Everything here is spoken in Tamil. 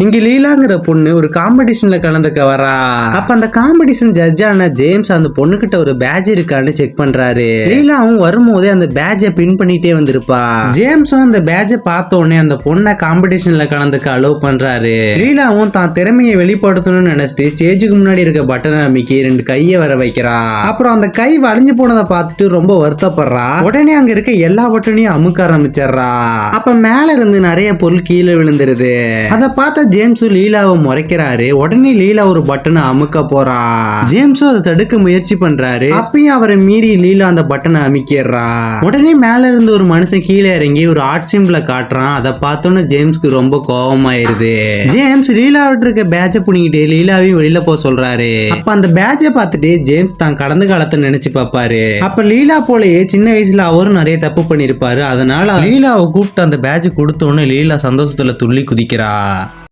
இங்க லீலாங்கிற பொண்ணு ஒரு காம்படிஷன்ல கலந்துக்க வரா. அப்ப அந்த காம்படிஷன் ஜட்ஜான ஜேம்ஸ் அந்த பொண்ணு கிட்ட ஒரு பேட்ச் இருக்கான்னு செக் பண்றாரு. லீலாவும் வரும்போதே அந்த பேட்சை பின் பண்ணிட்டே வந்திருப்பா. ஜேம்ஸும் அந்த பேட்சை பார்த்த உடனே அந்த பொண்ணை காம்படிஷன்ல கலந்துக்க அலோவ் பண்றாரு. லீலாவும் தான் திறமையை வெளிப்படுத்தணும்னு நினைச்சிட்டு ஸ்டேஜுக்கு முன்னாடி இருக்க பட்டனை அமைக்கி 2 கையை வர வைக்கிறா. அப்புறம் அந்த கை வளைஞ்சு போனதை பார்த்துட்டு ரொம்ப வருத்தப்படுறா. உடனே அங்க இருக்க எல்லா பட்டனையும் அமுக்க ஆரம்பிச்சிடுறா. அப்ப மேல இருந்து நிறைய பொருள் கீழே விழுந்துருது. அதை பார்த்த ஜேம்ஸ் லீலாவை முறைக்கிறாரு. உடனே லீலா ஒரு பட்டனை அமுக்க போறா. ஜேம்ஸும் அதை தடுக்க முயற்சி பண்றாரு. அப்பயும் அவரை மீறி லீலா அந்த பட்டனை அமுக்கிடுறா. உடனே மேல இருந்து ஒரு மனுஷன் கீழே இறங்கி ஒரு ஆர்ட் சிம்பிளை காட்டுறான். அதை பார்த்தோன்னு ஜேம்ஸ்க்கு ரொம்ப கோபமாயிருது. ஜேம்ஸ் லீலா விட்டு இருக்க பேட்சை புடிங்கிட்டு லீலாவையும் வெளியில போக சொல்றாரு. அப்ப அந்த பேட்சை பார்த்துட்டு ஜேம்ஸ் தான் கடந்த காலத்தை நினைச்சு பார்ப்பாரு. அப்ப லீலா போலயே சின்ன வயசுல அவரும் நிறைய தப்பு பண்ணிருப்பாரு. அதனால லீலாவை கூப்பிட்டு அந்த பேட்ச் கொடுத்தோன்னு லீலா சந்தோஷத்துல துள்ளி குதிக்கிறா.